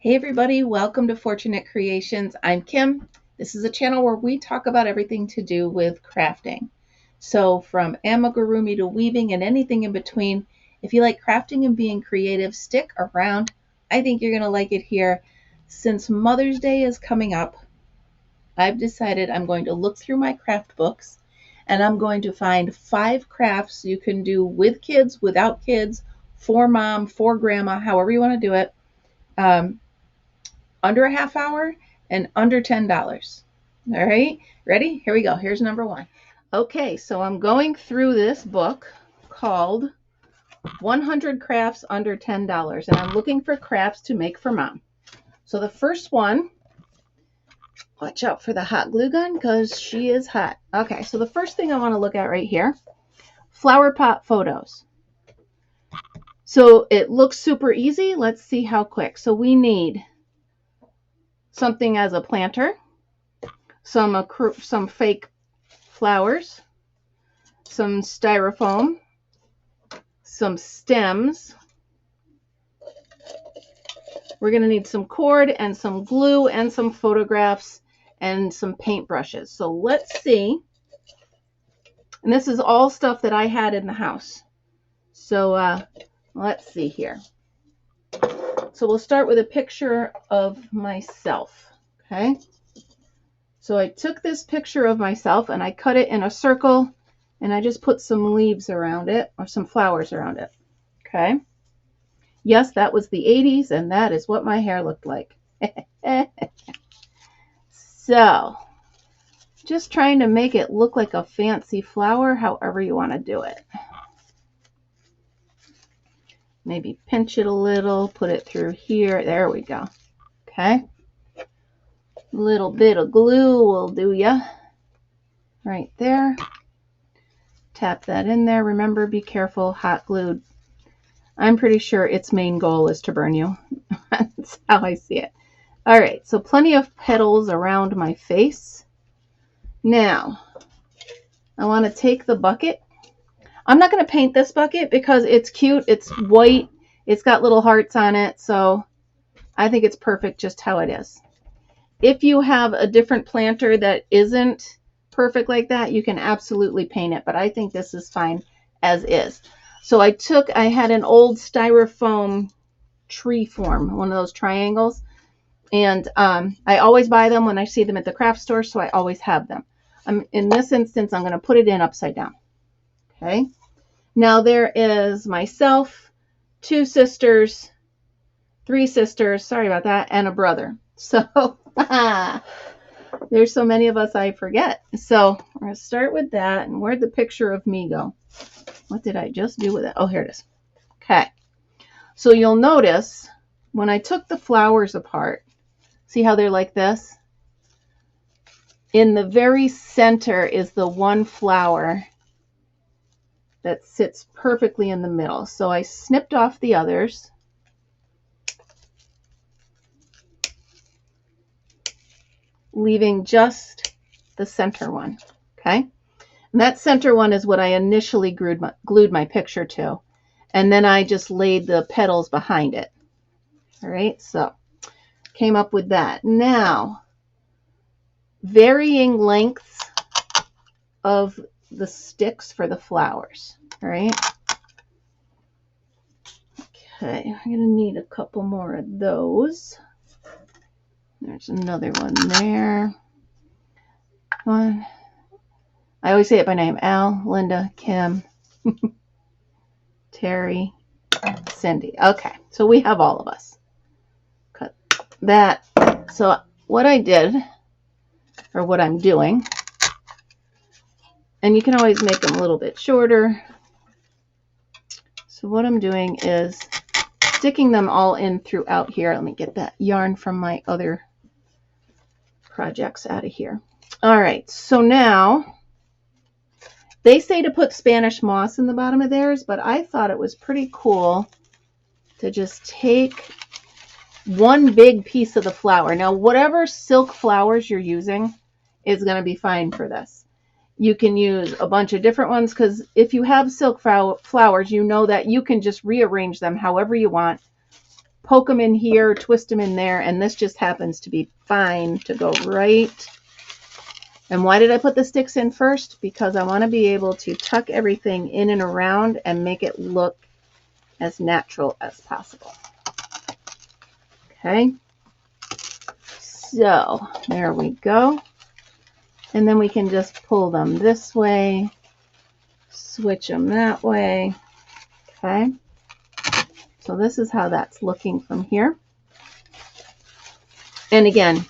Hey everybody, welcome to Fortunate Creations. I'm Kim. This is a channel where we talk about everything to do with crafting. So from amigurumi to weaving and anything in between. If you like crafting and being creative, stick around. I think you're going to like it here. Since Mother's Day is coming up, I've decided I'm going to look through my craft books and I'm going to find 5 crafts you can do with kids, without kids, for mom, for grandma, however you want to do it. Um, Under a half hour and under $10. All right, ready? Here we go. Here's number 1. Okay, so I'm going through this book called 100 Crafts Under $10, and I'm looking for crafts to make for mom. So the first one, watch out for the hot glue gun because she is hot. Okay, so the first thing I want to look at right here, flower pot photos. So it looks super easy. Let's see how quick. So we need something as a planter, some fake flowers, some styrofoam, some stems. We're going to need some cord and some glue and some photographs and some paintbrushes. So let's see. And this is all stuff that I had in the house. So let's see here. So we'll start with a picture of myself. Okay. So I took this picture of myself and I cut it in a circle and I just put some leaves around it, or some flowers around it. Okay. Yes, that was the 80s and that is what my hair looked like. So just trying to make it look like a fancy flower, however you want to do it. Maybe pinch it a little, put it through here. There we go. Okay. A little bit of glue will do ya. Right there. Tap that in there. Remember, be careful, hot glue. I'm pretty sure its main goal is to burn you. That's how I see it. All right, so plenty of petals around my face. Now, I want to take the bucket. I'm not going to paint this bucket because it's cute. It's white. It's got little hearts on it, so I think it's perfect just how it is. If you have a different planter that isn't perfect like that, you can absolutely paint it, but I think this is fine as is. So I had an old styrofoam tree form, one of those triangles, and I always buy them when I see them at the craft store, so I always have them. In this instance, I'm going to put it in upside down. Okay. Now there is myself, 2 sisters, 3 sisters, sorry about that, and a brother. So there's so many of us I forget. So we're going to start with that. And where'd the picture of me go? What did I just do with it? Oh, here it is. Okay. So you'll notice when I took the flowers apart, see how they're like this? In the very center is the one flower that sits perfectly in the middle. So I snipped off the others. Leaving just the center one. Okay. And that center one is what I initially glued my picture to. And then I just laid the petals behind it. All right. So came up with that. Now, varying lengths of the sticks for the flowers. All right. Okay. I'm going to need a couple more of those. There's another one there. One. I always say it by name. Al, Linda, Kim, Terry, Cindy. Okay, so we have all of us. Cut that. So what I did, or what I'm doing, and you can always make them a little bit shorter. So what I'm doing is sticking them all in throughout here. Let me get that yarn from my other projects out of here. All right, so now they say to put Spanish moss in the bottom of theirs, but I thought it was pretty cool to just take one big piece of the flower. Now, whatever silk flowers you're using is going to be fine for this. You can use a bunch of different ones because if you have silk flowers, you know that you can just rearrange them however you want, poke them in here, twist them in there, and this just happens to be fine to go right. And why did I put the sticks in first? Because I want to be able to tuck everything in and around and make it look as natural as possible. Okay, so there we go. And then we can just pull them this way, switch them that way. Okay, so this is how that's looking from here. And again,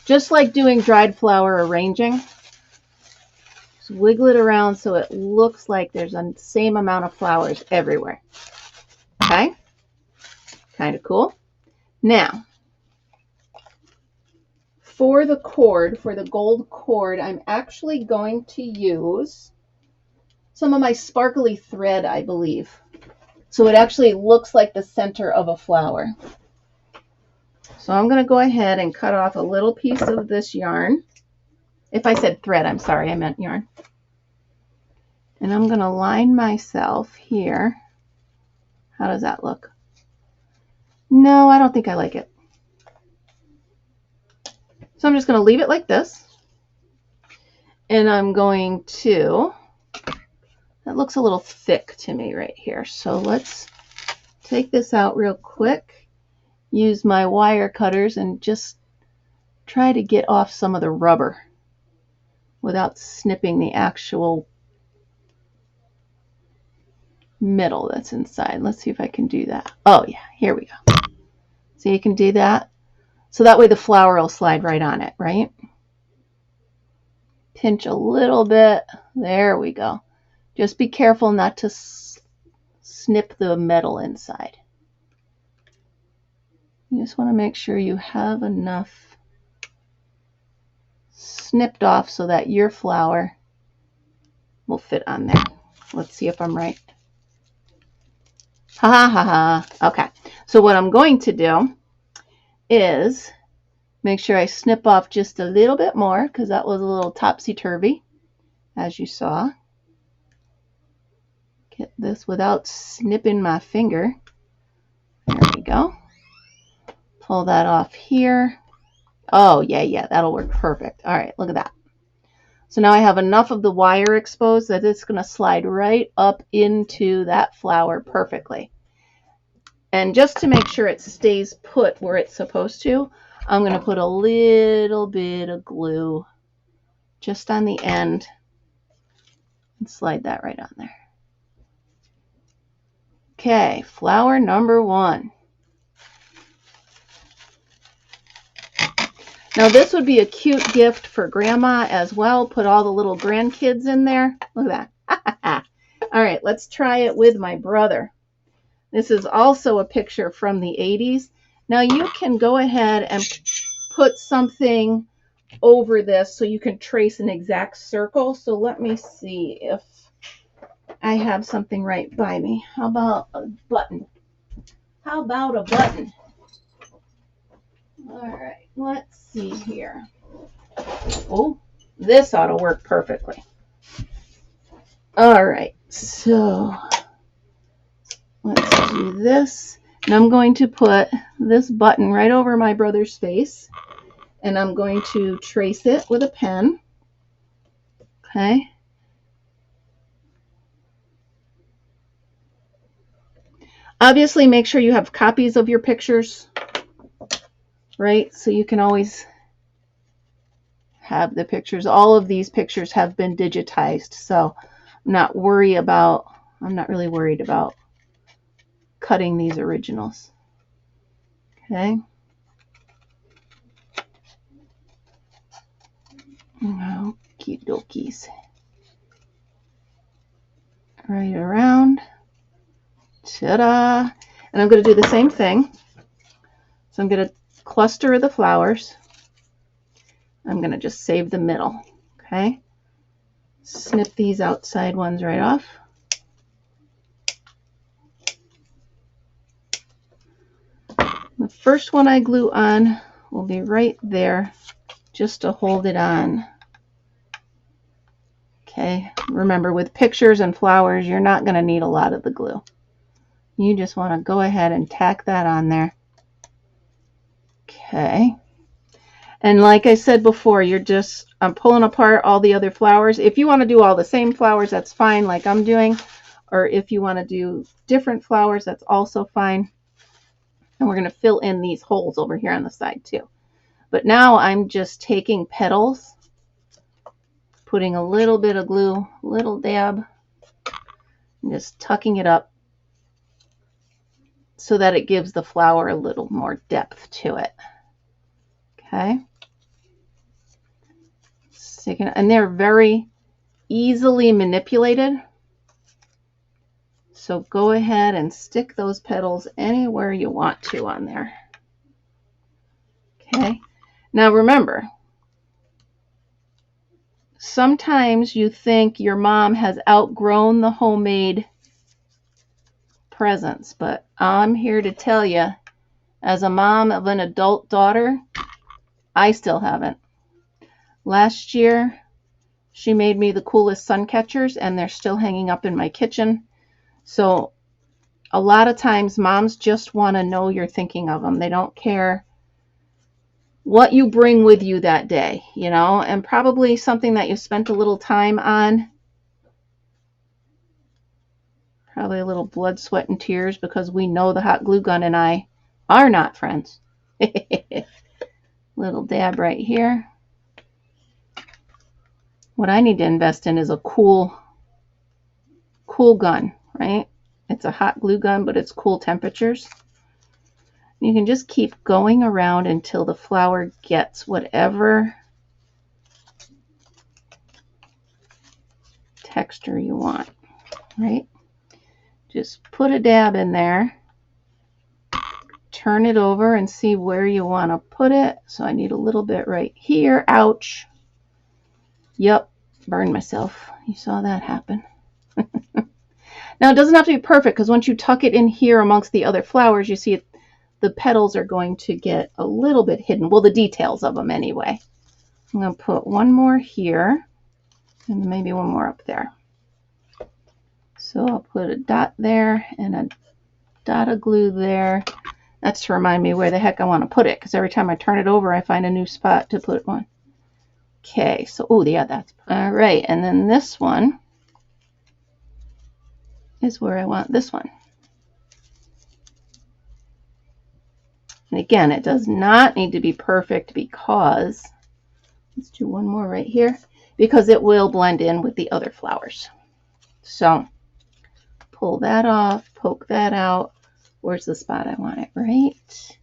just like doing dried flower arranging, just wiggle it around so it looks like there's the same amount of flowers everywhere. Okay, kind of cool. Now, for the cord, for the gold cord, I'm actually going to use some of my sparkly thread, I believe. So it actually looks like the center of a flower. So I'm going to go ahead and cut off a little piece of this yarn. If I said thread, I'm sorry, I meant yarn. And I'm going to line myself here. How does that look? No, I don't think I like it. So I'm just going to leave it like this. And I'm going to, that looks a little thick to me right here. So let's take this out real quick. Use my wire cutters and just try to get off some of the rubber without snipping the actual middle that's inside. Let's see if I can do that. Oh yeah, here we go. So you can do that. So that way the flower will slide right on it, right? Pinch a little bit. There we go. Just be careful not to snip the metal inside. You just want to make sure you have enough snipped off so that your flower will fit on there. Let's see if I'm right. Ha ha ha ha. Okay. So what I'm going to do is make sure I snip off just a little bit more because that was a little topsy-turvy, as you saw. Get this without snipping my finger. There we go. Pull that off here. Oh, yeah, that'll work perfect. All right, look at that. So now I have enough of the wire exposed that it's going to slide right up into that flower perfectly. And just to make sure it stays put where it's supposed to, I'm going to put a little bit of glue just on the end and slide that right on there. Okay, flower number 1. Now this would be a cute gift for grandma as well. Put all the little grandkids in there. Look at that. All right, let's try it with my brother. This is also a picture from the 80s. Now you can go ahead and put something over this so you can trace an exact circle. So let me see if I have something right by me. How about a button? How about a button? All right, let's see here. Oh, this ought to work perfectly. All right, so let's do this. And I'm going to put this button right over my brother's face. And I'm going to trace it with a pen. Okay. Obviously, make sure you have copies of your pictures, right? So you can always have the pictures. All of these pictures have been digitized, so I'm not really worried about cutting these originals. Okay. Okie dokies. Right around. Ta-da! And I'm going to do the same thing. So I'm going to cluster the flowers. I'm going to just save the middle. Okay. Snip these outside ones right off. The first one I glue on will be right there just to hold it on. Okay, remember with pictures and flowers, you're not going to need a lot of the glue. You just want to go ahead and tack that on there. Okay. And like I said before, I'm pulling apart all the other flowers. If you want to do all the same flowers, that's fine, like I'm doing. Or if you want to do different flowers, that's also fine. And we're going to fill in these holes over here on the side too. But now I'm just taking petals, putting a little bit of glue, little dab, and just tucking it up so that it gives the flower a little more depth to it. Okay. And they're very easily manipulated. So go ahead and stick those petals anywhere you want to on there. Okay. Now remember, sometimes you think your mom has outgrown the homemade presents, but I'm here to tell you, as a mom of an adult daughter, I still haven't. Last year, she made me the coolest sun catchers, and they're still hanging up in my kitchen. So a lot of times moms just want to know you're thinking of them. They don't care what you bring with you that day, you know, and probably something that you spent a little time on. Probably a little blood, sweat, and tears, because we know the hot glue gun and I are not friends. Little dab right here. What I need to invest in is a cool gun, right? It's a hot glue gun, but it's cool temperatures. You can just keep going around until the flower gets whatever texture you want, right? Just put a dab in there, turn it over and see where you want to put it. So I need a little bit right here. Ouch. Yep, burned myself. You saw that happen. Now it doesn't have to be perfect, because once you tuck it in here amongst the other flowers, you see the petals are going to get a little bit hidden. Well, the details of them anyway. I'm going to put one more here and maybe one more up there. So I'll put a dot there and a dot of glue there. That's to remind me where the heck I want to put it, because every time I turn it over, I find a new spot to put one. Okay, so, oh yeah, that's, all right. And then this one is where I want this one. And again, it does not need to be perfect, because, let's do one more right here, because it will blend in with the other flowers. So pull that off, poke that out. Where's the spot I want it? Right.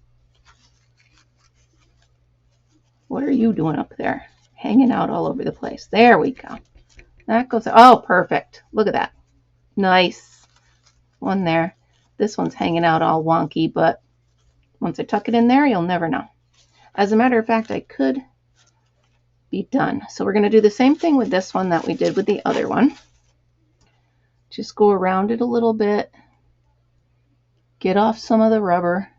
What are you doing up there? Hanging out all over the place. There we go. That goes, oh, perfect. Look at that. Nice one there. This one's hanging out all wonky, but once I tuck it in there, you'll never know. As a matter of fact, I could be done. So we're going to do the same thing with this one that we did with the other one. Just go around it a little bit. Get off some of the rubber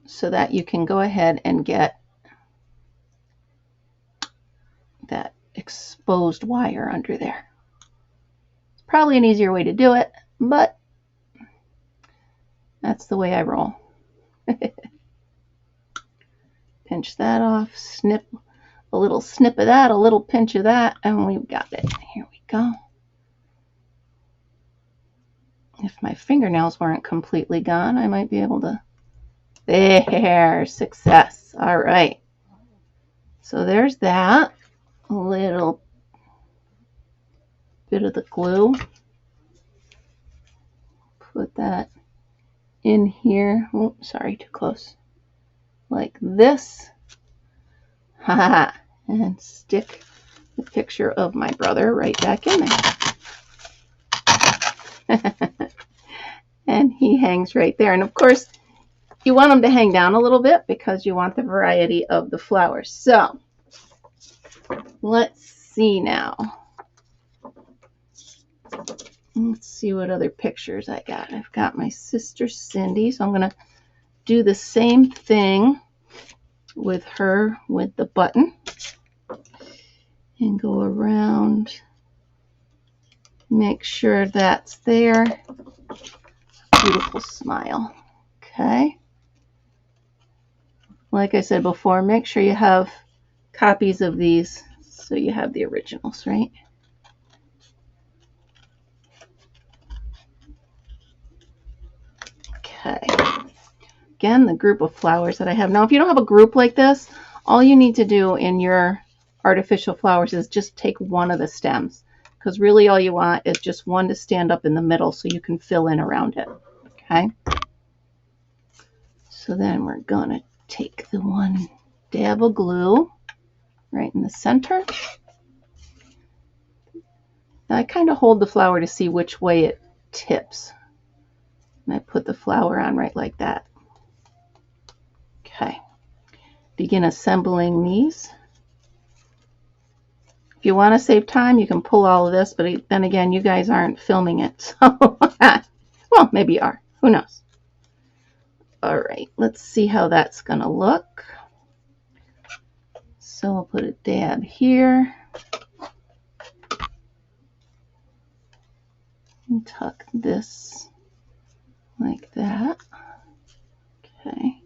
so that you can go ahead and get that exposed wire under there. It's probably an easier way to do it, but that's the way I roll. Pinch that off, snip a little snip of that, a little pinch of that, and we've got it. Here we go. If my fingernails weren't completely gone, I might be able to. There, success. All right. So there's that. A little bit of the glue. Put that in here. Oh, sorry, too close. Like this. Haha. And stick the picture of my brother right back in there. And he hangs right there. And of course, you want them to hang down a little bit because you want the variety of the flowers. So let's see now. Let's see what other pictures I got. I've got my sister Cindy, so I'm going to do the same thing with her with the button and go around, make sure that's there. Beautiful smile. Okay. like I said before, make sure you have copies of these so you have the originals, right? Okay. Again, the group of flowers that I have. Now, if you don't have a group like this, all you need to do in your artificial flowers is just take one of the stems, because really all you want is just one to stand up in the middle so you can fill in around it. Okay. So then we're going to take the one dab of glue right in the center. Now I kind of hold the flower to see which way it tips. And I put the flower on right like that. Okay. Begin assembling these. If you want to save time, you can pull all of this, but then again, you guys aren't filming it. So, well, maybe you are. Who knows? All right, let's see how that's going to look. So I'll put a dab here. And tuck this like that. Okay.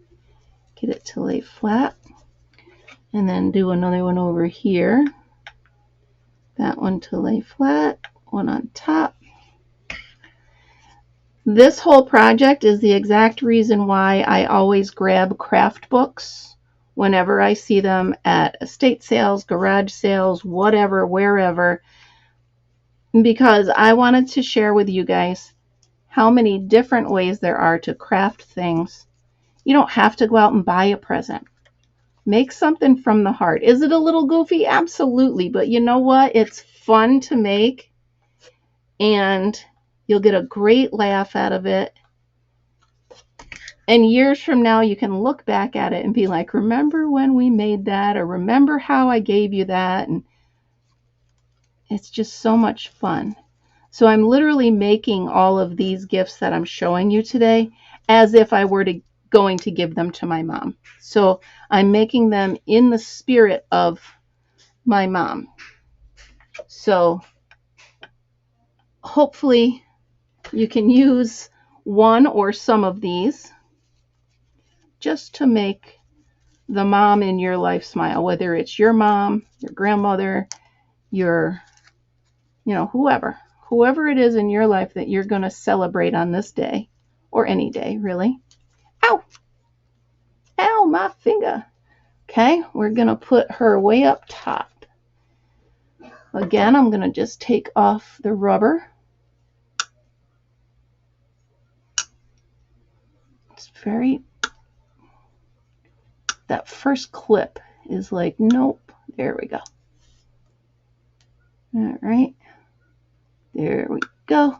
Get it to lay flat. And then do another one over here. That one to lay flat. One on top. This whole project is the exact reason why I always grab craft books whenever I see them at estate sales, garage sales, whatever, wherever, because I wanted to share with you guys how many different ways there are to craft things. You don't have to go out and buy a present. Make something from the heart. Is it a little goofy? Absolutely. But you know what? It's fun to make, and you'll get a great laugh out of it. And years from now, you can look back at it and be like, remember when we made that? Or remember how I gave you that? And it's just so much fun. So I'm literally making all of these gifts that I'm showing you today as if I were going to give them to my mom. So I'm making them in the spirit of my mom. So hopefully you can use one or some of these just to make the mom in your life smile, whether it's your mom, your grandmother, your, whoever it is in your life that you're going to celebrate on this day, or any day, really. Ow! Ow, my finger. Okay, we're going to put her way up top. Again, I'm going to just take off the rubber. It's that first clip is like, nope. There we go. All right. There we go.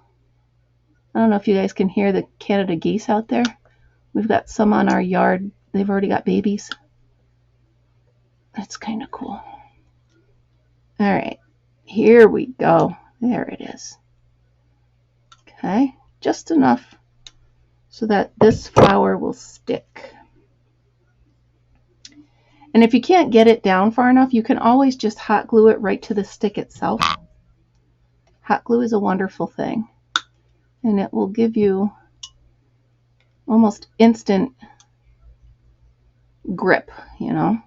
I don't know if you guys can hear the Canada geese out there. We've got some on our yard. They've already got babies. That's kind of cool. All right. Here we go. There it is. Okay. Just enough so that this flower will stick. And if you can't get it down far enough, you can always just hot glue it right to the stick itself. Hot glue is a wonderful thing, and it will give you almost instant grip, you know.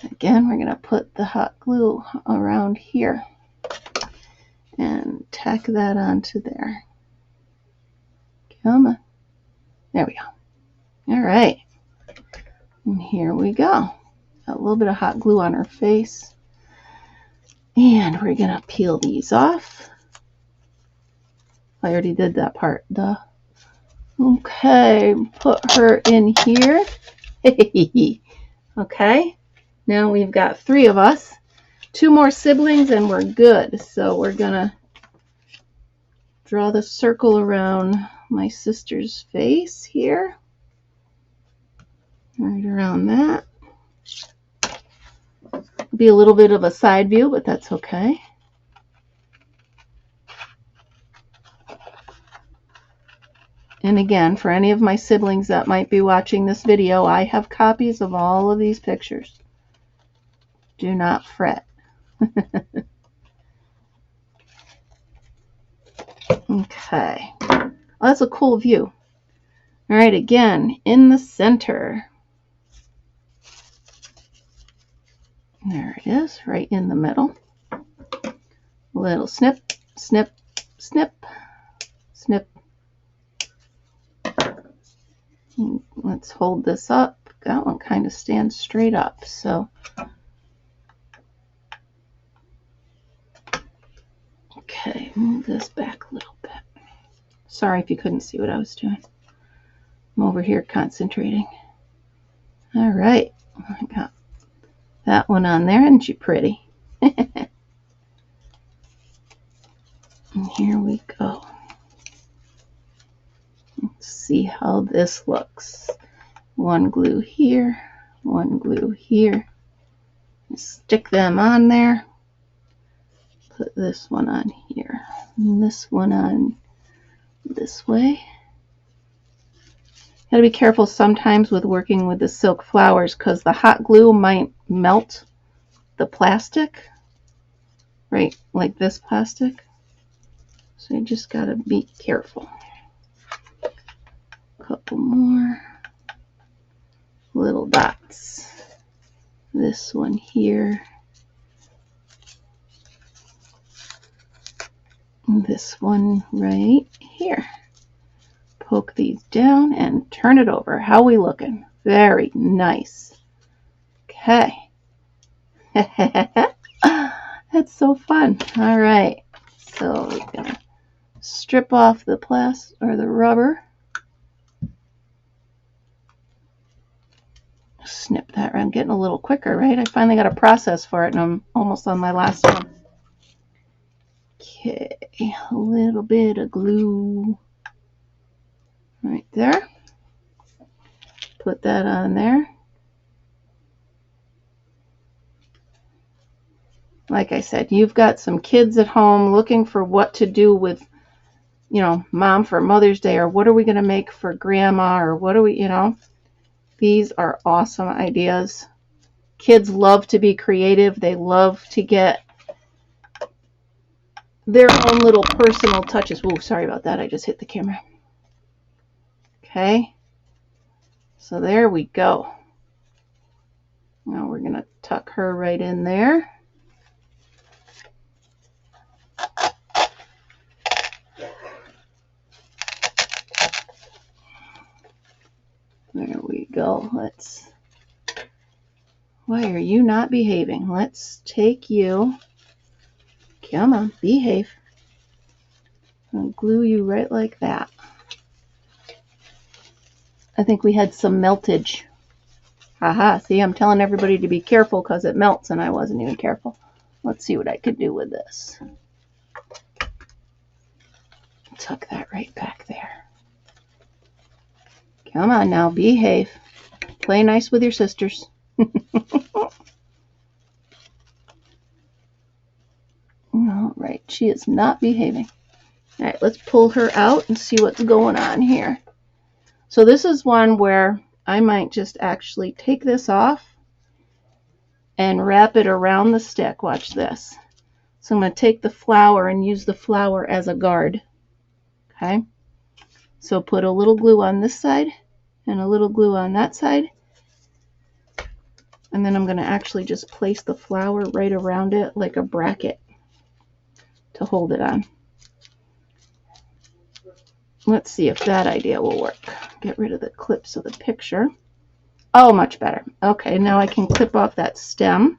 Again, we're going to put the hot glue around here and tack that onto there. Come on. There we go. All right. And here we go. A little bit of hot glue on her face. And we're going to peel these off. I already did that part, duh. Okay, put her in here. Okay, now we've got 3 of us. 2 more siblings and we're good. So we're going to draw the circle around my sister's face here. Right around that. Be a little bit of a side view, but that's okay. And again, for any of my siblings that might be watching this video, I have copies of all of these pictures. Do not fret. Okay. Oh, that's a cool view. All right, again, in the center. There it is, right in the middle. Little snip, snip, snip, snip. Let's hold this up. That one kind of stands straight up, so. Okay, move this back a little bit. Sorry if you couldn't see what I was doing. I'm over here concentrating. All right, I got that one on there. Isn't she pretty? And here we go. Let's see how this looks. One glue here, one glue here. Stick them on there. Put this one on here, and this one on this way. Gotta be careful sometimes with working with the silk flowers because the hot glue might melt the plastic, right, like this plastic. So you just gotta be careful. A couple more little dots. This one here. This one right here. Poke these down and turn it over. How we looking? Very nice. Okay. That's so fun. All right. So we're gonna strip off the plastic or the rubber. Snip that. I'm getting a little quicker, right? I finally got a process for it, and I'm almost on my last one. Okay, a little bit of glue right there. Put that on there. Like I said, you've got some kids at home looking for what to do with, you know, mom for Mother's Day, or what are we going to make for grandma, or what are we, you know. These are awesome ideas. Kids love to be creative. They love to get their own little personal touches. Ooh, sorry about that. I just hit the camera. Okay. So there we go. Now we're going to tuck her right in there. There we go. Why are you not behaving? Let's take you. Come on, behave. I'll glue you right like that. I think we had some meltage. Haha, see, I'm telling everybody to be careful because it melts and I wasn't even careful. Let's see what I could do with this. Tuck that right back there. Come on now, behave. Play nice with your sisters. All right, she is not behaving. All right, let's pull her out and see what's going on here. So this is one where I might just actually take this off and wrap it around the stick. Watch this. So I'm going to take the flower and use the flower as a guard. Okay. So put a little glue on this side and a little glue on that side. And then I'm going to actually just place the flower right around it like a bracket to hold it on. Let's see if that idea will work. Get rid of the clips of the picture. Oh, much better. Okay, now I can clip off that stem.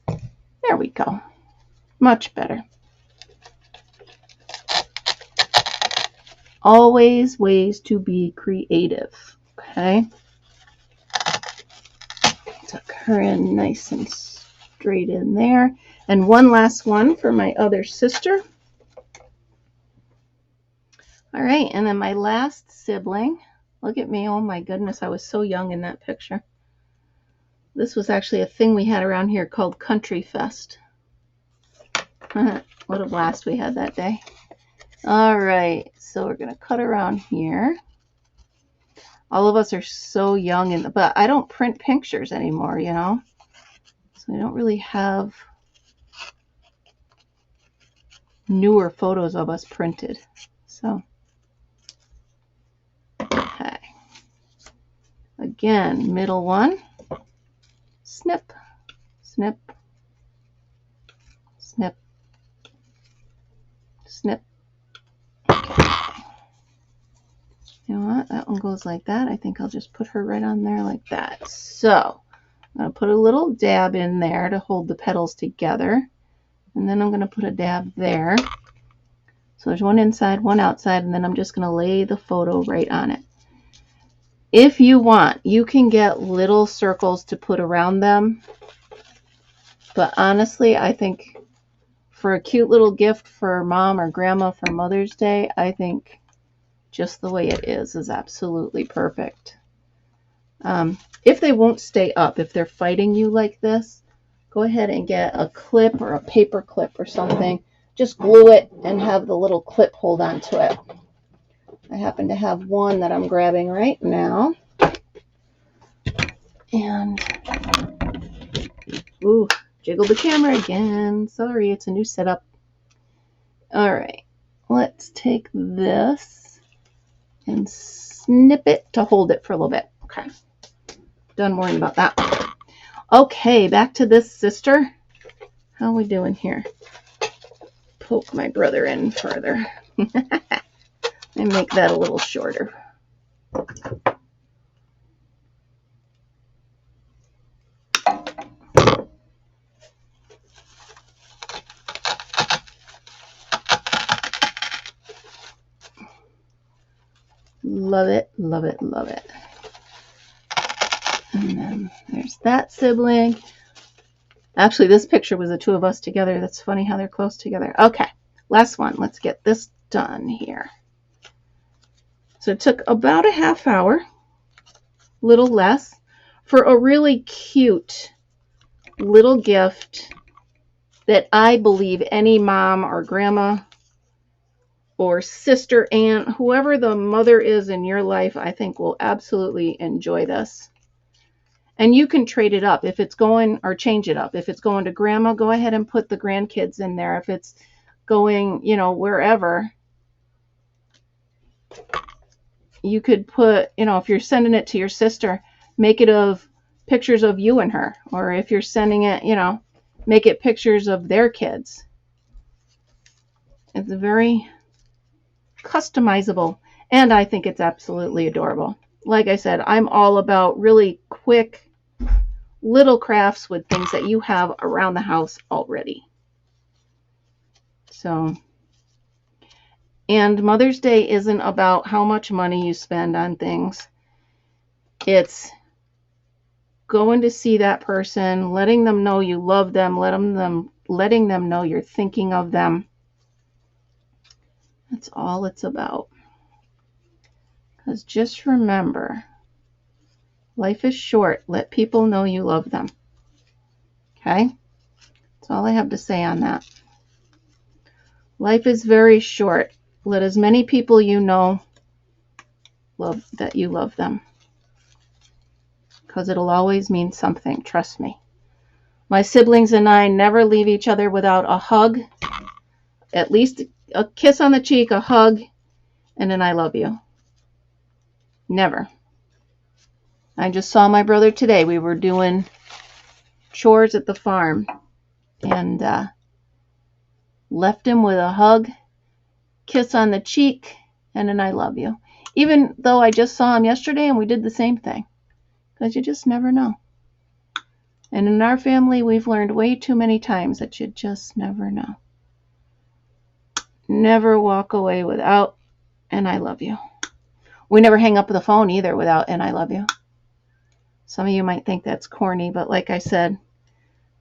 There we go. Much better. Always ways to be creative. Okay. Tuck her in nice and straight in there. And one last one for my other sister. All right, and then my last sibling. Look at me. Oh my goodness, I was so young in that picture. This was actually a thing we had around here called Country Fest. What a blast we had that day. All right, so we're going to cut around here. All of us are so young, but I don't print pictures anymore, you know. So I don't really have newer photos of us printed. So, okay. Again, middle one, snip, snip, snip, snip. Okay. You know what? That one goes like that. I think I'll just put her right on there like that. So, I'm going to put a little dab in there to hold the petals together. And then I'm going to put a dab there. So there's one inside, one outside, and then I'm just going to lay the photo right on it. If you want, you can get little circles to put around them. But honestly, I think for a cute little gift for mom or grandma for Mother's Day, I think just the way it is absolutely perfect. If they won't stay up, if they're fighting you like this, go ahead and get a clip or a paper clip or something. Just glue it and have the little clip hold on to it. I happen to have one that I'm grabbing right now. And, ooh, jiggle the camera again. Sorry, it's a new setup. All right, let's take this and snip it to hold it for a little bit. Okay, done worrying about that. Okay, back to this sister. How are we doing here? Poke my brother in further and make that a little shorter. Love it, love it, love it. And then there's that sibling. Actually, this picture was the two of us together. That's funny how they're close together. Okay, last one. Let's get this done here. So it took about a half hour, little less, for a really cute little gift that I believe any mom or grandma or sister, aunt, whoever the mother is in your life, I think will absolutely enjoy this. And you can trade it up if it's going, or change it up. If it's going to grandma, go ahead and put the grandkids in there. If it's going, you know, wherever, you could put, you know, if you're sending it to your sister, make it of pictures of you and her. Or if you're sending it, you know, make it pictures of their kids. It's very customizable, and I think it's absolutely adorable. Like I said, I'm all about really quick little crafts with things that you have around the house already. So, and Mother's Day isn't about how much money you spend on things. It's going to see that person, letting them know you love them, letting them know you're thinking of them. That's all it's about. Because just remember, life is short. Let people know you love them. Okay? That's all I have to say on that. Life is very short. Let as many people you know love that you love them. Because it'll always mean something. Trust me. My siblings and I never leave each other without a hug. At least a kiss on the cheek, a hug, and an I love you. Never. I just saw my brother today. We were doing chores at the farm and left him with a hug, kiss on the cheek, and an I love you. Even though I just saw him yesterday and we did the same thing. Because you just never know. And in our family, we've learned way too many times that you just never know. Never walk away without an I love you. We never hang up the phone either without an I love you. Some of you might think that's corny, but like I said,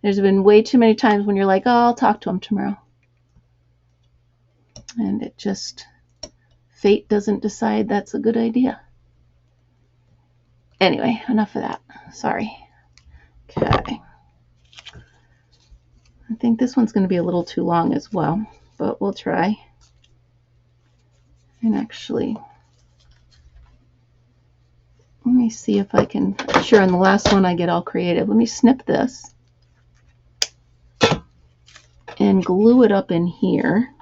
there's been way too many times when you're like, oh, I'll talk to him tomorrow. And it just, fate doesn't decide that's a good idea. Anyway, enough of that. Sorry. Okay. I think this one's going to be a little too long as well, but we'll try. And actually, let me see if I can, sure, on the last one I get all creative. Let me snip this and glue it up in here.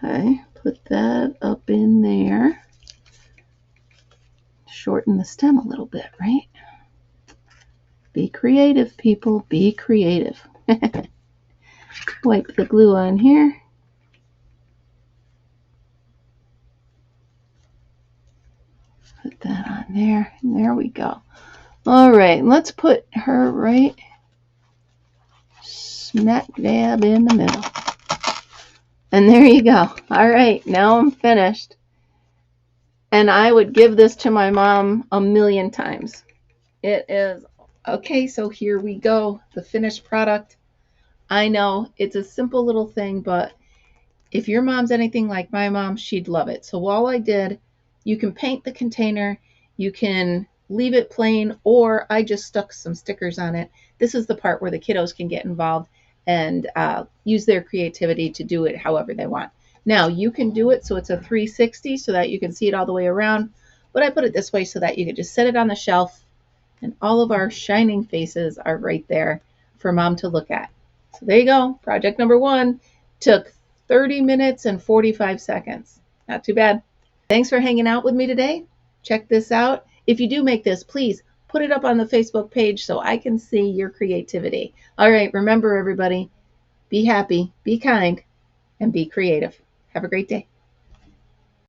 Okay, put that up in there. Shorten the stem a little bit, right? Be creative, people. Be creative. Wipe the glue on here. Put that on there. And there we go. All right, let's put her right smack dab in the middle. And there you go. All right, now I'm finished. And I would give this to my mom a million times. It is, okay, so here we go. The finished product. I know it's a simple little thing, but if your mom's anything like my mom, she'd love it. So all I did, you can paint the container, you can leave it plain, or I just stuck some stickers on it. This is the part where the kiddos can get involved and use their creativity to do it however they want. Now, you can do it so it's a 360 so that you can see it all the way around, but I put it this way so that you can just set it on the shelf and all of our shining faces are right there for mom to look at. So there you go. Project number 1 took 30 minutes and 45 seconds. Not too bad. Thanks for hanging out with me today. Check this out. If you do make this, please put it up on the Facebook page so I can see your creativity. All right, remember everybody, be happy, be kind, and be creative. Have a great day.